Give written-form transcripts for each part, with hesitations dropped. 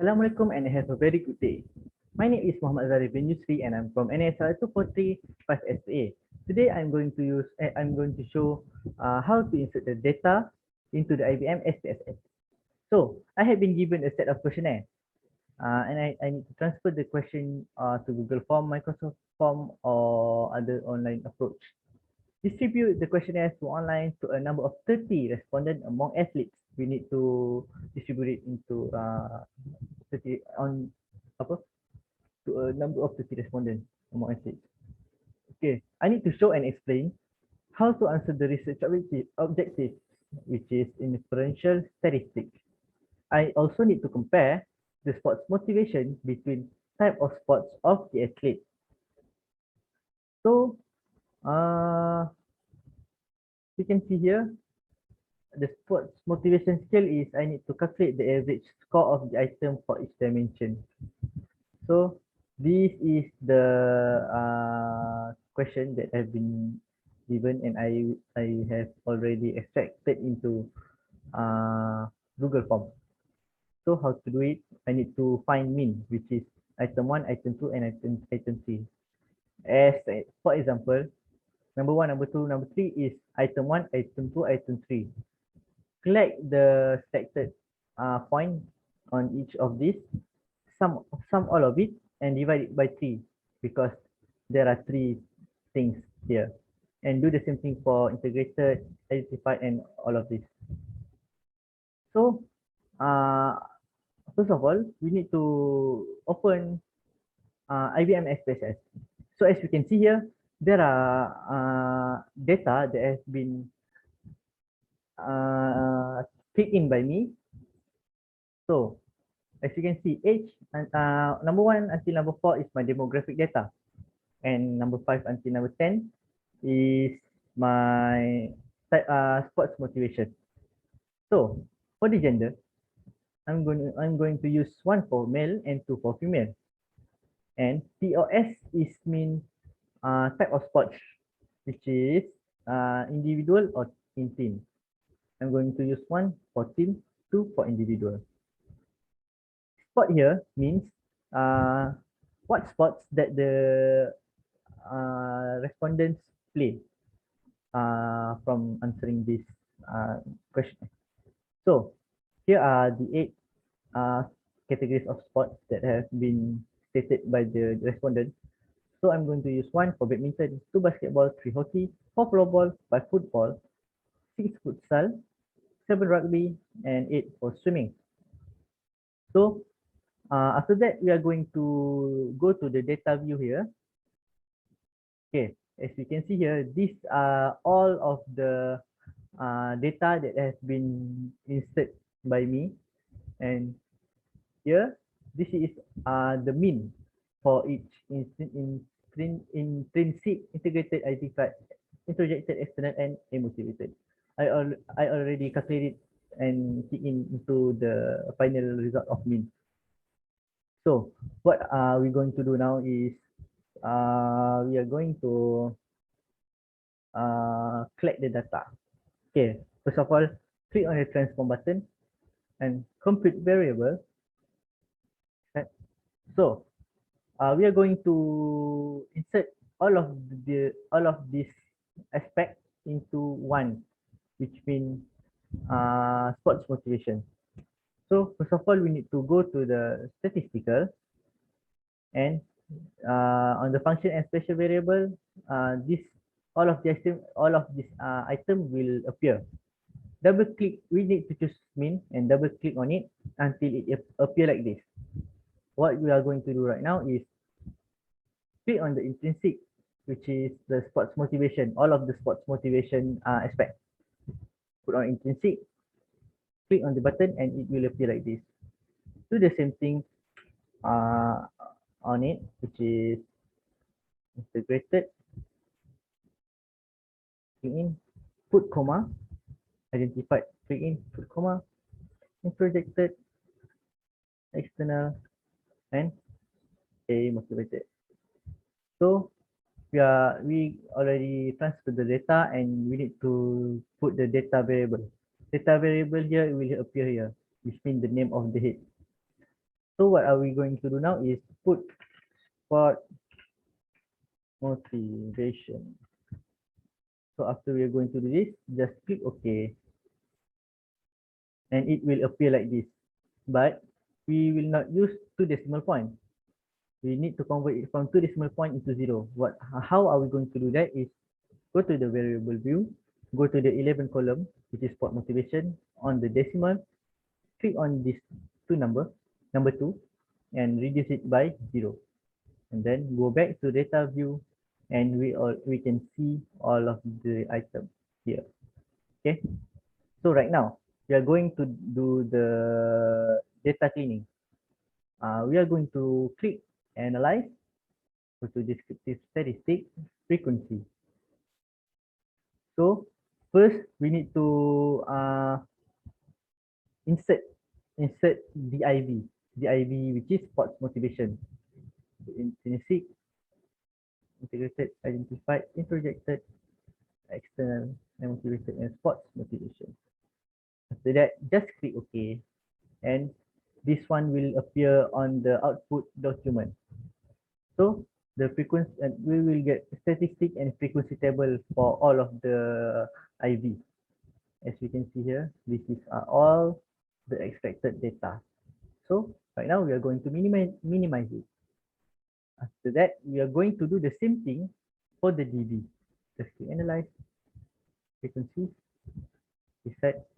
Assalamualaikum and have a very good day. My name is Muhammad Zarif bin Yussri and I'm from NSR 2435SA. Today I'm going to show how to insert the data into the IBM SPSS. So I have been given a set of questionnaire and I need to transfer the question to Google Form, Microsoft Form or other online approach. Distribute the questionnaires to online to a number of 30 respondents among athletes. We need to distribute it into 30 on apa to a number of 30 respondents among athletes. Okay, I need to show and explain how to answer the research objective, which is inferential statistics. I also need to compare the sports motivation between type of sports of the athlete. So, you can see here, the sports motivation scale is I need to calculate the average score of the item for each dimension. So, this is the question that have been given and I have already extracted into Google Form. So how to do it? I need to find mean, which is item 1, item 2, and item 3. As for example, number 1, number 2, number 3 is item 1, item 2, item 3. Collect the selected point on each of these, sum all of it, and divide it by 3 because there are 3 things here. And do the same thing for integrated, identified, and all of this. So, first of all, we need to open IBM SPSS. So as you can see here, there are data that has been clicked in by me. So as you can see, age number 1 until number 4 is my demographic data, and number 5 until number 10 is my sports motivation. So for the gender, I'm going to use 1 for male and 2 for female. And TOS is mean type of sports, which is individual or in team. I'm going to use 1 for team, 2 for individual. Sport here means what sports that the respondents play from answering this question. So here are the 8 categories of sports that have been stated by the respondent. So I'm going to use 1 for badminton, 2 basketball, 3 hockey, 4 floorball, 5 football, 6 futsal, 7 rugby, and 8 for swimming. So after that, we are going to go to the data view here. Okay, as you can see here, these are all of the data that has been inserted by me. And here, this is the mean for each intrinsic, integrated, identified, introjected, external, and motivated. I already calculated and key into the final result of mean. So what are we going to do now is we are going to collect the data. Okay, first of all, click on the transform button and compute variable. Okay. So we are going to insert all of this aspect into 1, which means sports motivation. So first of all, we need to go to the statistical, and on the function and special variable, all of this item will appear. Double click, we need to choose mean and double click on it until it appear like this. What we are going to do right now is click on the intrinsic, which is the sports motivation, all of the sports motivation aspect. Put on intrinsic, click on the button, and it will appear like this. Do the same thing on it, which is integrated, click in, put comma, identified, click in, put comma, introjected, external, and motivated. So we already transferred the data and we need to put the data variable. Data variable here will appear here, which means the name of the head. So what are we going to do now is put sport motivation. So after we are going to do this, just click OK, and it will appear like this. But we will not use 2 decimal point. We need to convert it from 2 decimal point into 0. How are we going to do that is go to the variable view, go to the 11 column, which is spot motivation. On the decimal, click on this number 2, and reduce it by 0. And then go back to data view, and we can see all of the items here. Okay. So right now, we are going to do the data cleaning. We are going to click analyze, go to descriptive statistic, frequency. So first we need to insert DIV, which is sports motivation. Intrinsic, integrated, identified, introjected, external, and motivated, and sports motivation. After that, just click OK, and this one will appear on the output document. So the frequency, and we will get statistic and frequency table for all of the IV. As you can see here, this is all the extracted data. So right now we are going to minimize it. After that, we are going to do the same thing for the DB. Just click analyze, frequency, reset,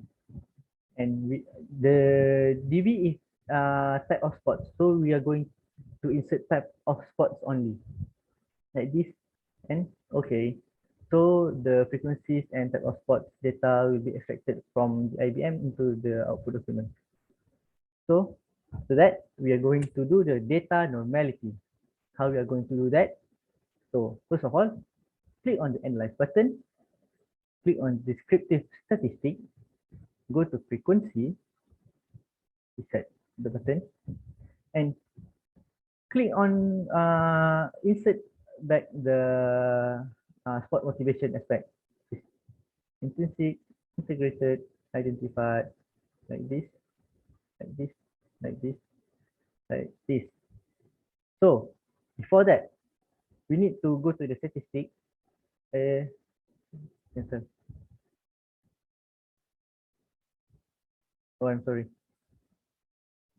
and the DB is type of spots. So we are going to insert type of spots only, like this, and okay. So the frequencies and type of spots data will be extracted from the IBM into the output document. So that we are going to do the data normality. How we are going to do that? So first of all, click on the analyze button, click on descriptive statistic, go to frequency, reset the button, and click on insert back the spot motivation aspect. Intrinsic, integrated, identified, like this, like this, like this, like this. So before that, we need to go to the statistic. Cancel. Oh, I'm sorry.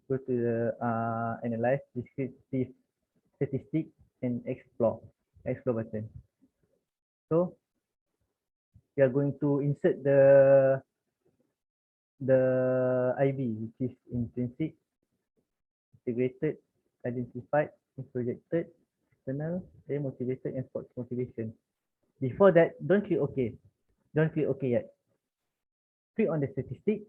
Go to the analyze, descriptive statistic, and explore button. So we are going to insert the IB, which is intrinsic, integrated, identified, projected, external, motivated, and sports motivation. Before that, don't click OK. Don't click OK yet. Click on the statistic,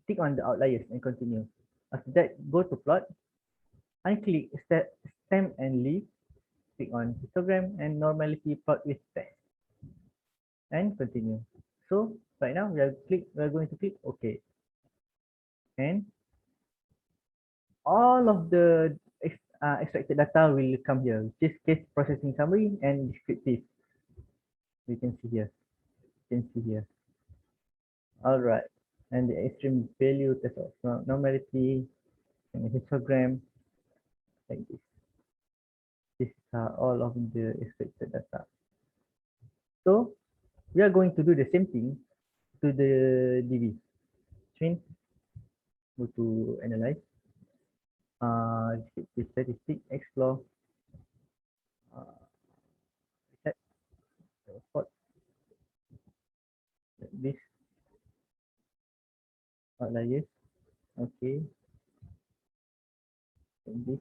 click on the outliers and continue. After that, go to plot, unclick stem and leaf, click on histogram and normality plot with test, and continue. So right now we are going to click OK, and all of the extracted data will come here, which is case processing summary and descriptive. You can see here. All right, and the extreme value test of normality and histogram, like this. These are all of the expected data. So we are going to do the same thing to the DB. Chain, go to analyze, descriptive statistic, explore, set, spot, like this, outliers, okay, like this,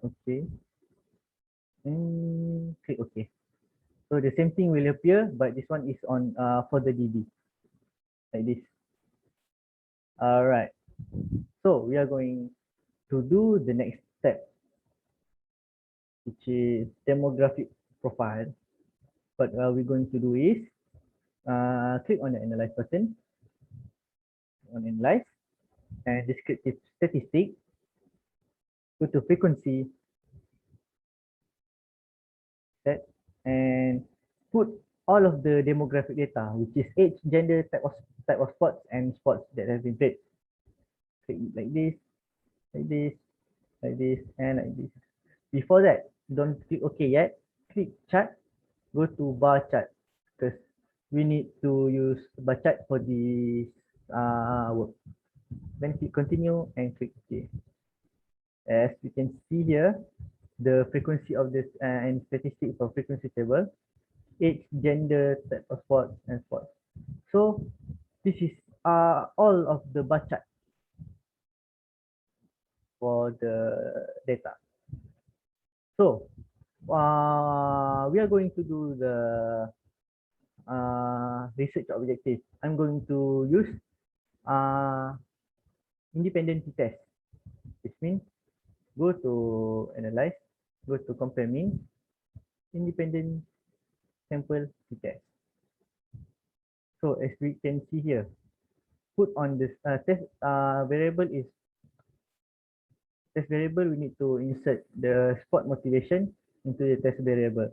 okay, and click OK. So the same thing will appear, but this one is on for the DB, like this. All right. So we are going to do the next step, which is demographic profile. What we're going to do is click on the analyze button, on analyze, and descriptive statistic, go to frequency, set, and put all of the demographic data, which is age, gender, type of spots, and spots that have been played. Click like this, like this, and like this. Before that, don't click OK yet. Click chart, go to bar chart because we need to use bar chart for this work. Then click continue and click OK. As you can see here, the frequency of this and statistics for frequency table, age, gender, type of sports and sports. So this is all of the bar chart for the data. So we are going to do the research objective. I'm going to use independent t-test, which means go to analyze, go to compare mean, independent sample t-test. So as we can see here, put on this test variable is test variable. We need to insert the spot motivation into the test variable.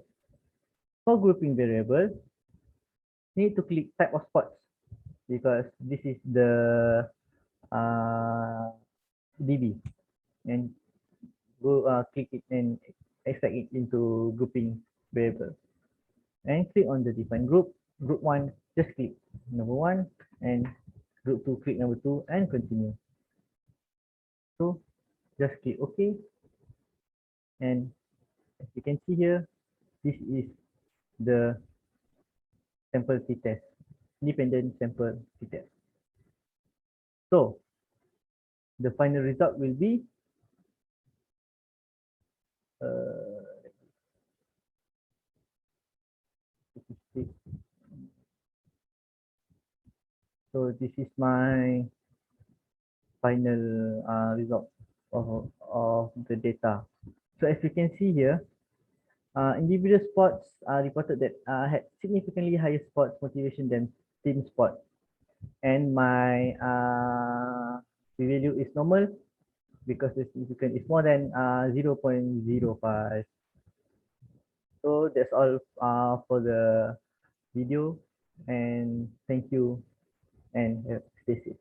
For grouping variable, need to click type of spots because this is the DB, and go click it and extract it into grouping variable, and click on the define group. Group 1, just click number 1, and group 2, click number 2 and continue. So just click OK, and as you can see here, this is the sample t-test, independent sample t-test. So the final result will be so this is my final result of the data. So as you can see here, individual sports reported that had significantly higher sports motivation than team sport, and my p-value is normal because the significant is more than 0.05. So that's all for the video, and thank you, and stay safe.